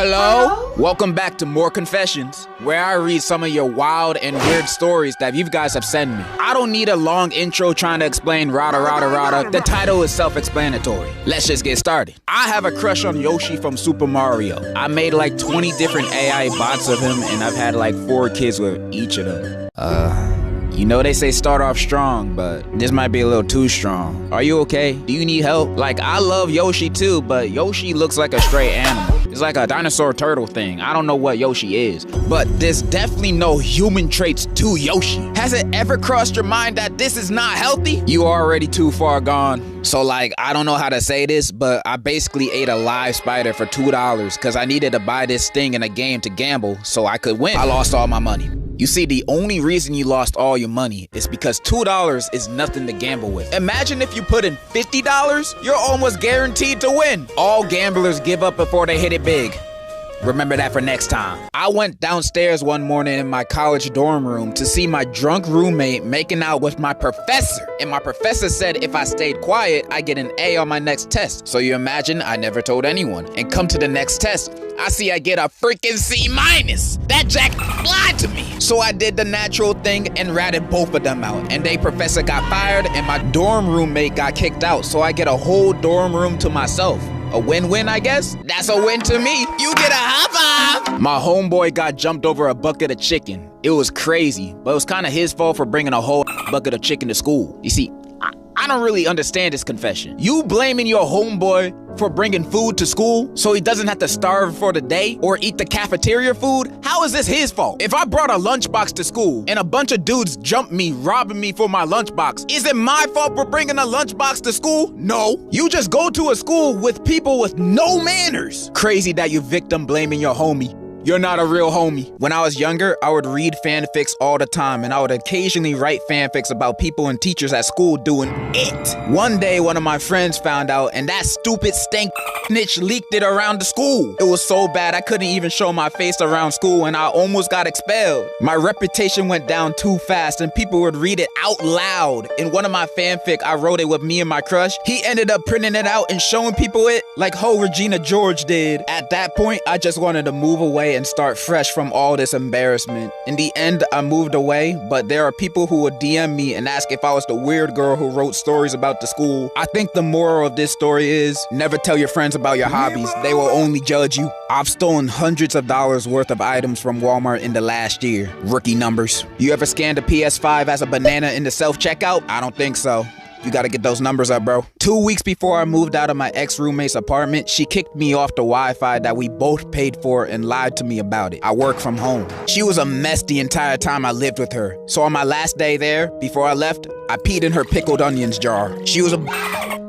Hello? Welcome back to More Confessions, where I read some of your wild and weird stories that you guys have sent me. I don't need a long intro trying to explain rada rada rada. The title is self-explanatory. Let's just get started. I have a crush on Yoshi from Super Mario. I made like 20 different AI bots of him, and I've had like 4 kids with each of them. You know they say start off strong, but this might be a little too strong. Are you okay? Do you need help? Like, I love Yoshi too, but Yoshi looks like a stray animal. It's like a dinosaur turtle thing. I don't know what Yoshi is, but there's definitely no human traits to Yoshi. Has it ever crossed your mind that this is not healthy? You are already too far gone. So like, I don't know how to say this, but I basically ate a live spider for $2 because I needed to buy this thing in a game to gamble so I could win. I lost all my money. You see, the only reason you lost all your money is because $2 is nothing to gamble with. Imagine if you put in $50, you're almost guaranteed to win. All gamblers give up before they hit it big. Remember that for next time. I went downstairs one morning in my college dorm room to see my drunk roommate making out with my professor. And my professor said if I stayed quiet, I get an A on my next test. So you imagine I never told anyone. And come to the next test, I see I get a freaking C-. That jack lied to me. So I did the natural thing and ratted both of them out. And the professor got fired and my dorm roommate got kicked out. So I get a whole dorm room to myself. A win-win, I guess? That's a win to me. You get a high five. My homeboy got jumped over a bucket of chicken. It was crazy, but it was kind of his fault for bringing a whole bucket of chicken to school. You see, I don't really understand this confession. You blaming your homeboy for bringing food to school so he doesn't have to starve for the day or eat the cafeteria food? How is this his fault? If I brought a lunchbox to school and a bunch of dudes jumped me, robbing me for my lunchbox, is it my fault for bringing a lunchbox to school? No. You just go to a school with people with no manners. Crazy that you victim blaming your homie. You're not a real homie. When I was younger, I would read fanfics all the time, and I would occasionally write fanfics about people and teachers at school doing it. One day, one of my friends found out, and that stupid stank snitch leaked it around the school. It was so bad, I couldn't even show my face around school, and I almost got expelled. My reputation went down too fast, and people would read it out loud. In one of my fanfic, I wrote it with me and my crush. He ended up printing it out and showing people it like ho Regina George did. At that point, I just wanted to move away and start fresh from all this embarrassment. In the end, I moved away, but there are people who would DM me and ask if I was the weird girl who wrote stories about the school. I think the moral of this story is never tell your friends about your hobbies. They will only judge you. I've stolen hundreds of dollars worth of items from Walmart in the last year. Rookie numbers. You ever scanned a PS5 as a banana in the self-checkout? I don't think so. You gotta get those numbers up, bro. 2 weeks before I moved out of my ex-roommate's apartment, she kicked me off the Wi-Fi that we both paid for and lied to me about it. I work from home. She was a mess the entire time I lived with her. So on my last day there, before I left, I peed in her pickled onions jar. She was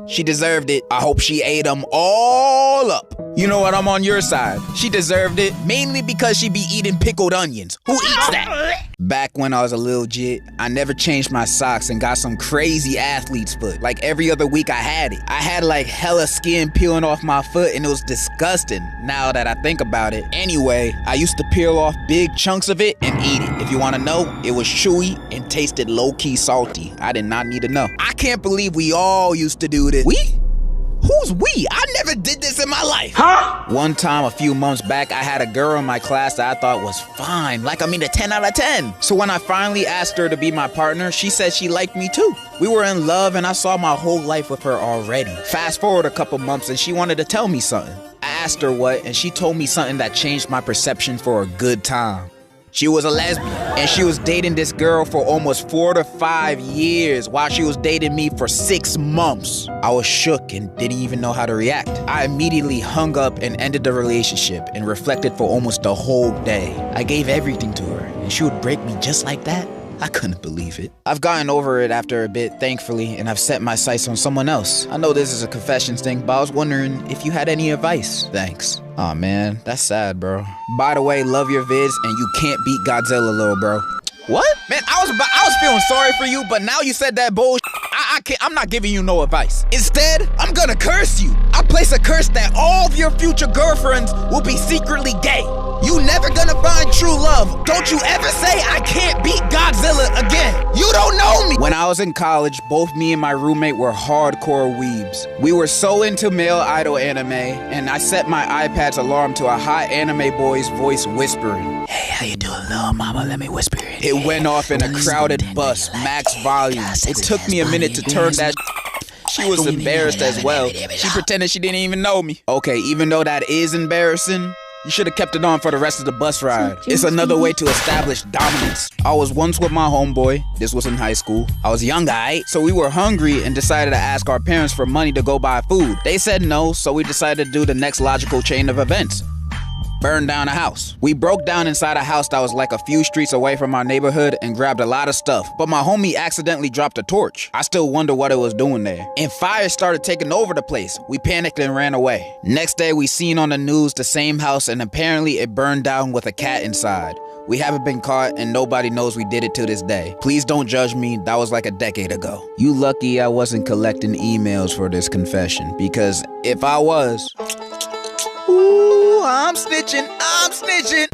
She deserved it. I hope she ate them all up. You know what? I'm on your side. She deserved it, mainly because she be eating pickled onions. Who eats that? Back when I was a little jit, I never changed my socks and got some crazy athlete's foot. Like every other week I had it. I had like hella skin peeling off my foot and it was disgusting now that I think about it. Anyway, I used to peel off big chunks of it and eat it. If you want to know, it was chewy and tasted low-key salty. I did not need to know. I can't believe we all used to do this. We? Who's we? I never did this in my life. Huh? One time a few months back, I had a girl in my class that I thought was fine. Like, I mean, a 10 out of 10. So when I finally asked her to be my partner, she said she liked me too. We were in love and I saw my whole life with her already. Fast forward a couple months and she wanted to tell me something. I asked her what, and she told me something that changed my perception for a good time. She was a lesbian, and she was dating this girl for almost 4 to 5 years while she was dating me for 6 months. I was shook and didn't even know how to react. I immediately hung up and ended the relationship and reflected for almost the whole day. I gave everything to her, and she would break me just like that? I couldn't believe it. I've gotten over it after a bit, thankfully, and I've set my sights on someone else. I know this is a confessions thing, but I was wondering if you had any advice. Thanks. Aw, man, that's sad, bro. By the way, love your vids, and you can't beat Godzilla, little bro. What? Man, I was feeling sorry for you, but now you said that bullshit. I'm not giving you no advice. Instead, I'm gonna curse you. I place a curse that all of your future girlfriends will be secretly gay. You never gonna find true love. Don't you ever say I can't beat Godzilla again. You don't know me. When I was in college, both me and my roommate were hardcore weebs. We were so into male idol anime, and I set my iPad's alarm to a hot anime boy's voice whispering. Hey, how you doing, little mama? Let me whisper it. It went off in a crowded bus, max volume. It took me a minute to turn that. She was embarrassed as well. She pretended she didn't even know me. Okay, even though that is embarrassing, you should have kept it on for the rest of the bus ride. It's another way to establish dominance. I was once with my homeboy. This was in high school. I was young, so we were hungry and decided to ask our parents for money to go buy food. They said no, so we decided to do the next logical chain of events. Burn down a house. We broke down inside a house that was like a few streets away from our neighborhood and grabbed a lot of stuff, but my homie accidentally dropped a torch. I still wonder what it was doing there. And fire started taking over the place. We panicked and ran away. Next day we seen on the news the same house, and apparently it burned down with a cat inside. We haven't been caught and nobody knows we did it to this day. Please don't judge me, that was like a decade ago. You lucky I wasn't collecting emails for this confession, because if I was, ooh, I'm snitching.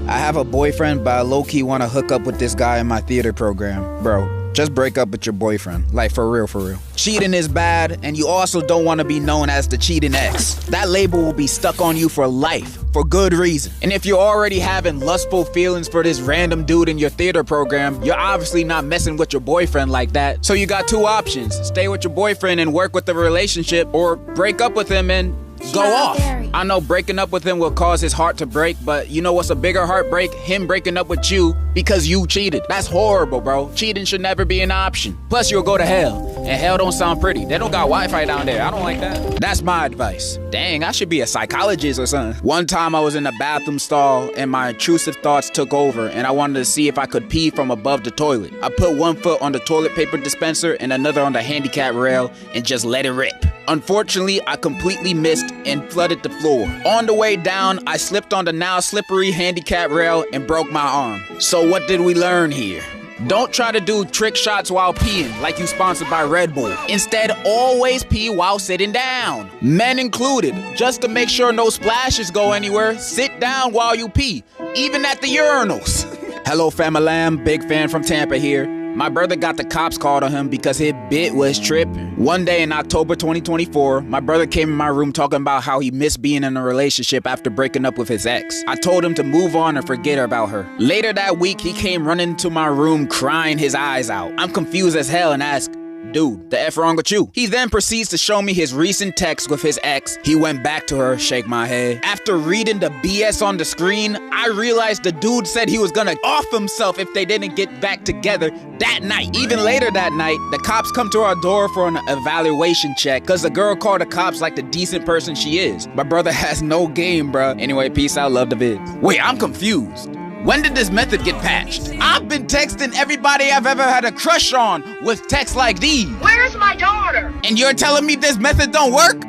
I have a boyfriend, but I low-key want to hook up with this guy in my theater program. Bro, just break up with your boyfriend. Like, for real, for real. Cheating is bad, and you also don't want to be known as the cheating ex. That label will be stuck on you for life, for good reason. And if you're already having lustful feelings for this random dude in your theater program, you're obviously not messing with your boyfriend like that. So you got two options. Stay with your boyfriend and work with the relationship, or break up with him and go off. I know breaking up with him will cause his heart to break, but you know what's a bigger heartbreak? Him breaking up with you because you cheated. That's horrible, bro. Cheating should never be an option. Plus, you'll go to hell. And hell don't sound pretty. They don't got Wi-Fi down there. I don't like that. That's my advice. Dang, I should be a psychologist or something. One time I was in a bathroom stall and my intrusive thoughts took over and I wanted to see if I could pee from above the toilet. I put one foot on the toilet paper dispenser and another on the handicap rail and just let it rip. Unfortunately, I completely missed and flooded the floor. On the way down, I slipped on the now slippery handicap rail and broke my arm. So what did we learn here? Don't try to do trick shots while peeing like you sponsored by Red Bull. Instead, always pee while sitting down. Men included. Just to make sure no splashes go anywhere, sit down while you pee, even at the urinals. Hello, fam-a-lam, big fan from Tampa here. My brother got the cops called on him because his bit was tripping. One day in October 2024, my brother came in my room talking about how he missed being in a relationship after breaking up with his ex. I told him to move on and forget about her. Later that week, he came running into my room crying his eyes out. I'm confused as hell and asked, dude, the F wrong with you? He then proceeds to show me his recent text with his ex. He went back to her, shake my head. After reading the BS on the screen, I realized the dude said he was gonna off himself if they didn't get back together that night. Even later that night, the cops come to our door for an evaluation check because the girl called the cops like the decent person she is. My brother has no game, bruh. Anyway, peace out, love the vids. Wait, I'm confused. When did this method get patched? I've been texting everybody I've ever had a crush on with texts like these. Where's my daughter? And you're telling me this method don't work?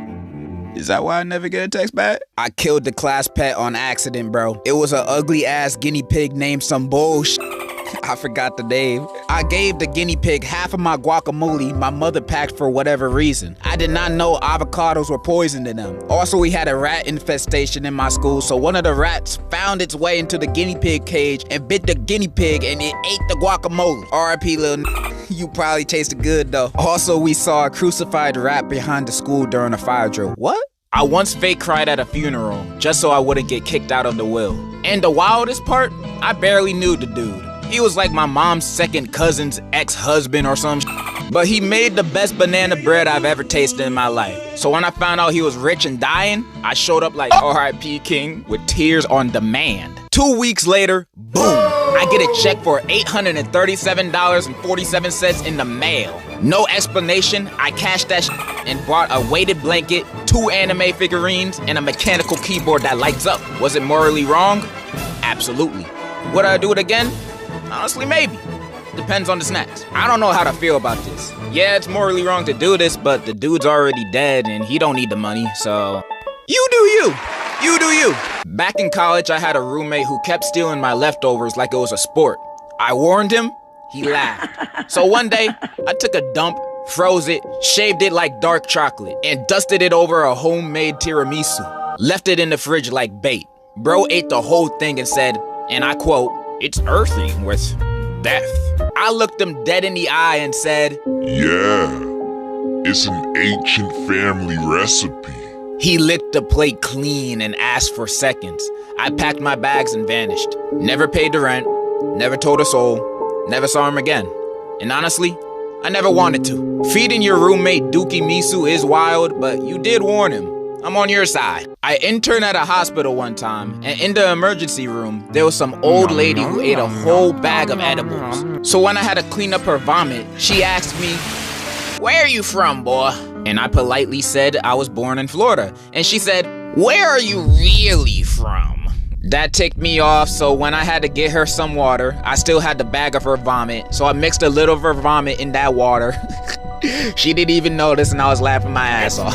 Is that why I never get a text back? I killed the class pet on accident, bro. It was an ugly ass guinea pig named some bullshit. I forgot the name. I gave the guinea pig half of my guacamole my mother packed for whatever reason. I did not know avocados were poisoned in them. Also, we had a rat infestation in my school, so one of the rats found its way into the guinea pig cage and bit the guinea pig and it ate the guacamole. R.I.P. little you probably tasted good though. Also, we saw a crucified rat behind the school during a fire drill. What? I once fake cried at a funeral just so I wouldn't get kicked out of the will. And the wildest part, I barely knew the dude. He was like my mom's second cousin's ex-husband or some but he made the best banana bread I've ever tasted in my life. So when I found out he was rich and dying, I showed up like R.I.P. King with tears on demand. 2 weeks later, boom, I get a check for $837.47 in the mail. No explanation, I cashed that and bought a weighted blanket, 2 anime figurines, and a mechanical keyboard that lights up. Was it morally wrong? Absolutely. Would I do it again? Honestly, maybe. Depends on the snacks. I don't know how to feel about this. Yeah, it's morally wrong to do this, but the dude's already dead and he don't need the money, so... You do you! You do you! Back in college, I had a roommate who kept stealing my leftovers like it was a sport. I warned him, he laughed. So one day, I took a dump, froze it, shaved it like dark chocolate, and dusted it over a homemade tiramisu. Left it in the fridge like bait. Bro ate the whole thing and said, and I quote, "It's earthy with death." I looked him dead in the eye and said, "Yeah, it's an ancient family recipe." He licked the plate clean and asked for seconds. I packed my bags and vanished. Never paid the rent, never told a soul, never saw him again. And honestly, I never wanted to. Feeding your roommate Dookie Misu is wild, but you did warn him. I'm on your side. I interned at a hospital one time, and in the emergency room, there was some old lady who ate a whole bag of edibles. So when I had to clean up her vomit, she asked me, "Where are you from, boy?" And I politely said I was born in Florida. And she said, "Where are you really from?" That ticked me off, so when I had to get her some water, I still had the bag of her vomit, so I mixed a little of her vomit in that water. She didn't even notice, and I was laughing my ass off.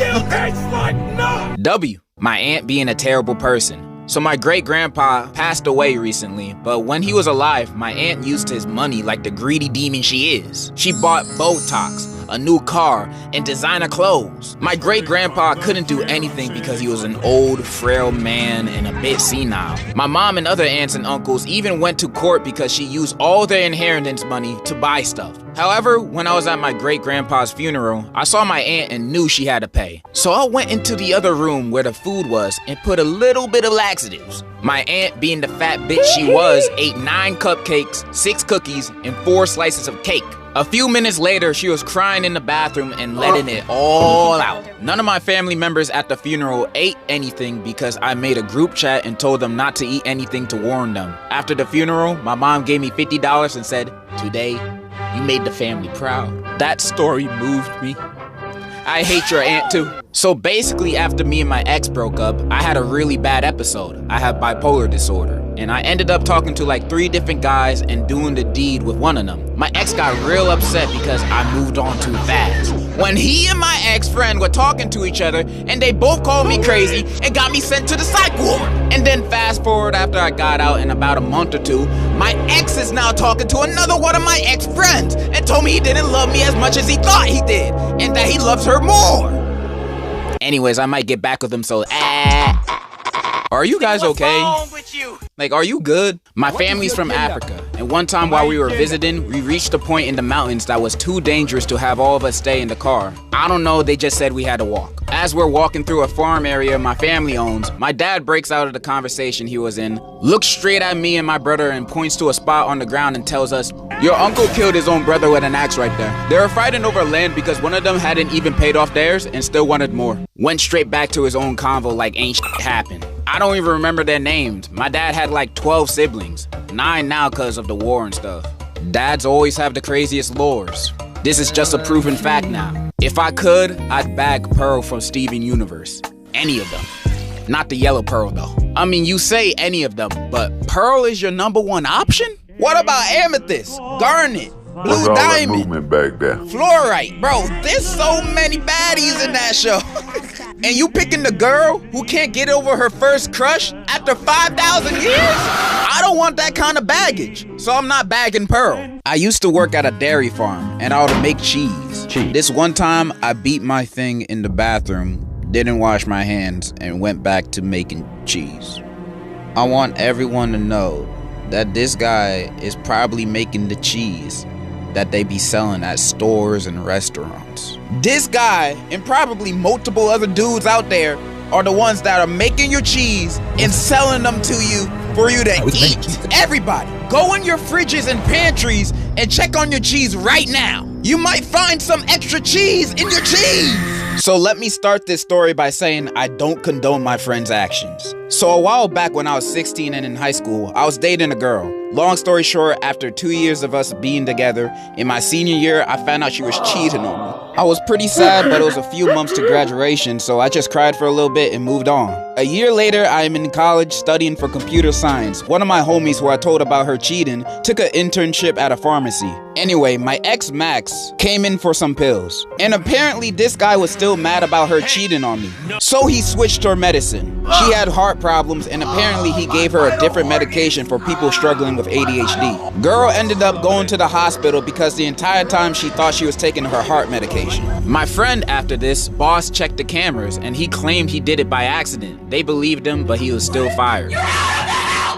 W, my aunt being a terrible person. So my great-grandpa passed away recently, but when he was alive, my aunt used his money like the greedy demon she is. She bought Botox, a new car, and designer clothes. My great-grandpa couldn't do anything because he was an old, frail man and a bit senile. My mom and other aunts and uncles even went to court because she used all their inheritance money to buy stuff. However, when I was at my great-grandpa's funeral, I saw my aunt and knew she had to pay. So I went into the other room where the food was and put a little bit of laxatives. My aunt, being the fat bitch she was, ate 9 cupcakes, 6 cookies, and 4 slices of cake. A few minutes later, she was crying in the bathroom and letting it all out. None of my family members at the funeral ate anything because I made a group chat and told them not to eat anything to warn them. After the funeral, my mom gave me $50 and said, "Today, you made the family proud." That story moved me. I hate your aunt too. So basically, after me and my ex broke up, I had a really bad episode. I have bipolar disorder, and I ended up talking to like 3 different guys and doing the deed with one of them. My ex got real upset because I moved on too fast. When he and my ex-friend were talking to each other, and they both called me crazy and got me sent to the psych ward. And then fast forward after I got out in about a month or 2, my ex is now talking to another one of my ex-friends and told me he didn't love me as much as he thought he did, and that he loves her more. Anyways, I might get back with him, so Are you guys okay? What's wrong with you? Like, are you good? My family's from Africa, and one time while we were visiting, we reached a point in the mountains that was too dangerous to have all of us stay in the car. I don't know, they just said we had to walk. As we're walking through a farm area my family owns, my dad breaks out of the conversation he was in, looks straight at me and my brother and points to a spot on the ground and tells us, "Your uncle killed his own brother with an axe right there." They were fighting over land because one of them hadn't even paid off theirs and still wanted more. Went straight back to his own convo like ain't shit happened. I don't even remember their names. My dad had like 12 siblings. 9 now cause of the war and stuff. Dads always have the craziest lores. This is just a proven fact now. If I could, I'd bag Pearl from Steven Universe. Any of them. Not the yellow Pearl though. I mean, you say any of them, but Pearl is your #1 option? What about Amethyst, Garnet, Blue Diamond, back there. Fluorite? Bro, there's so many baddies in that show. And you picking the girl who can't get over her first crush after 5,000 years? I don't want that kind of baggage, so I'm not bagging Pearl. I used to work at a dairy farm, and I would make cheese. This one time, I beat my thing in the bathroom, didn't wash my hands, and went back to making cheese. I want everyone to know that this guy is probably making the cheese that they be selling at stores and restaurants. This guy, and probably multiple other dudes out there, are the ones that are making your cheese and selling them to you for you to eat. Everybody, go in your fridges and pantries and check on your cheese right now. You might find some extra cheese in your cheese. So let me start this story by saying I don't condone my friend's actions. So a while back when I was 16 and in high school, I was dating a girl. Long story short, after 2 years of us being together, in my senior year, I found out she was cheating on me. I was pretty sad, but it was a few months to graduation, so I just cried for a little bit and moved on. A year later, I am in college studying for computer science. One of my homies who I told about her cheating took an internship at a pharmacy. Anyway, my ex Max came in for some pills. And apparently this guy was still mad about her cheating on me. So he switched her medicine. She had heart problems and apparently he gave her a different medication for people struggling with ADHD. Girl ended up going to the hospital because the entire time she thought she was taking her heart medication. My friend after this, boss checked the cameras and he claimed he did it by accident. They believed him, but he was still fired.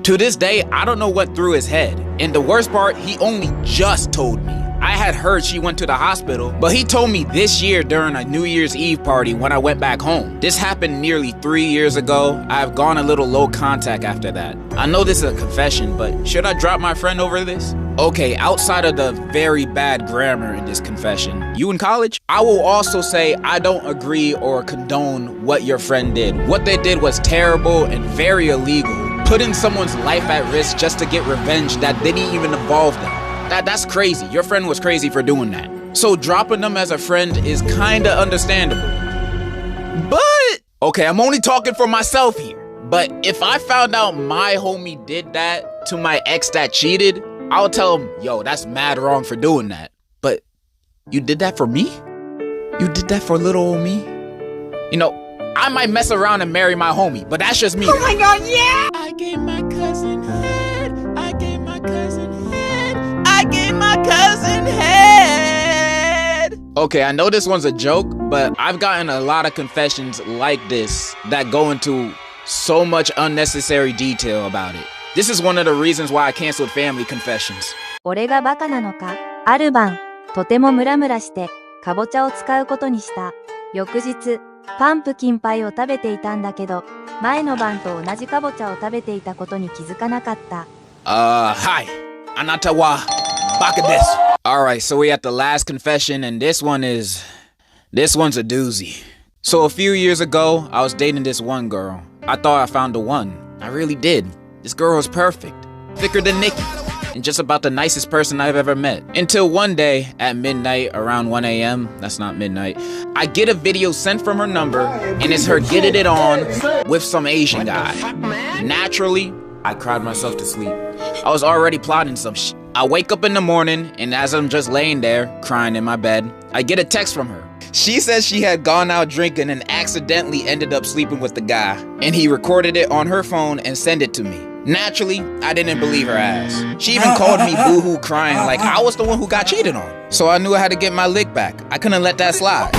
To this day, I don't know what through his head. And the worst part, he only just told me. I had heard she went to the hospital, but he told me this year during a New Year's Eve party when I went back home. This happened nearly 3 years ago. I've gone a little low contact after that. I know this is a confession, but should I drop my friend over this? Okay, outside of the very bad grammar in this confession, you in college? I will also say I don't agree or condone what your friend did. What they did was terrible and very illegal. Putting someone's life at risk just to get revenge that didn't even involve them. That's crazy. Your friend was crazy for doing that. So dropping them as a friend is kinda understandable. But, okay, I'm only talking for myself here. But if I found out my homie did that to my ex that cheated, I'll tell him, yo, that's mad wrong for doing that. But you did that for me? You did that for little old me? You know, I might mess around and marry my homie, but that's just me. Oh my god, yeah! I gave my cousin head. I gave my cousin head. I gave my cousin head. Okay, I know this one's a joke, but I've gotten a lot of confessions like this that go into so much unnecessary detail about it. This is one of the reasons why I canceled family confessions. 俺がバカなのか。ある晩、とてもムラムラして、かぼちゃを使うことにした。翌日、パンプキンパイを食べていたんだけど、前の晩と同じかぼちゃを食べていたことに気づかなかった。Hi. Anata wa baka desu. Alright, so we at the last confession, and this one's a doozy. So a few years ago, I was dating this one girl. I thought I found the one. I really did. This girl was perfect. Thicker than Nikki. And just about the nicest person I've ever met. Until one day, at midnight, around 1 a.m., that's not midnight, I get a video sent from her number, and it's her getting it on with some Asian guy. Naturally, I cried myself to sleep. I was already plotting some shit. I wake up in the morning, and as I'm just laying there, crying in my bed, I get a text from her. She says she had gone out drinking and accidentally ended up sleeping with the guy, and he recorded it on her phone and sent it to me. Naturally, I didn't believe her ass. She even called me boohoo crying like I was the one who got cheated on. So I knew I had to get my lick back. I couldn't let that slide.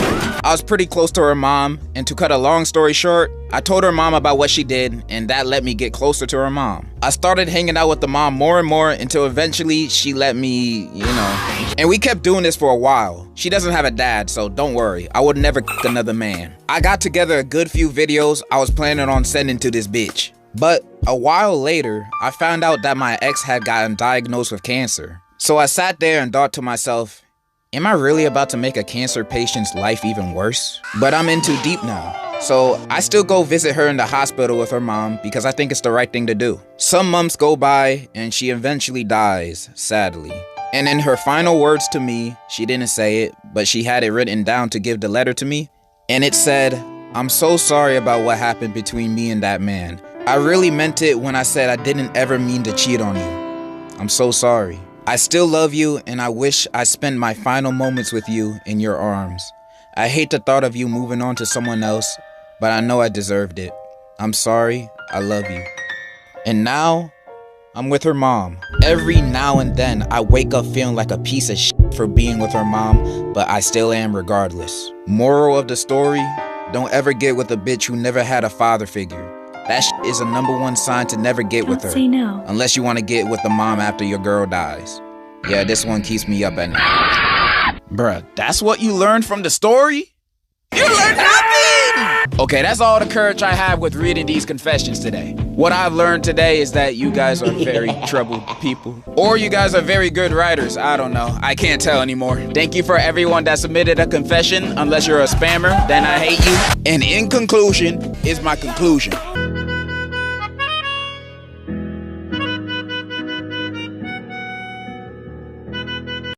I was pretty close to her mom, and to cut a long story short, I told her mom about what she did, and that let me get closer to her mom. I started hanging out with the mom more and more until eventually she let me, you know. And we kept doing this for a while. She doesn't have a dad, so don't worry. I would never another man. I got together a good few videos I was planning on sending to this bitch. But a while later, I found out that my ex had gotten diagnosed with cancer. So I sat there and thought to myself, am I really about to make a cancer patient's life even worse? But I'm in too deep now. So I still go visit her in the hospital with her mom because I think it's the right thing to do. Some months go by and she eventually dies, sadly. And in her final words to me, she didn't say it, but she had it written down to give the letter to me. And it said, I'm so sorry about what happened between me and that man. I really meant it when I said I didn't ever mean to cheat on you. I'm so sorry. I still love you and I wish I spent my final moments with you in your arms. I hate the thought of you moving on to someone else, but I know I deserved it. I'm sorry. I love you. And now, I'm with her mom. Every now and then, I wake up feeling like a piece of shit for being with her mom, but I still am regardless. Moral of the story, don't ever get with a bitch who never had a father figure. That shit is a #1 sign to never get with her. Say no. Unless you want to get with the mom after your girl dies. Yeah, this one keeps me up at night. Bruh, that's what you learned from the story? You learned nothing! Okay, that's all the courage I have with reading these confessions today. What I've learned today is that you guys are very troubled people. Or you guys are very good writers. I don't know. I can't tell anymore. Thank you for everyone that submitted a confession. Unless you're a spammer, then I hate you. And in conclusion is my conclusion.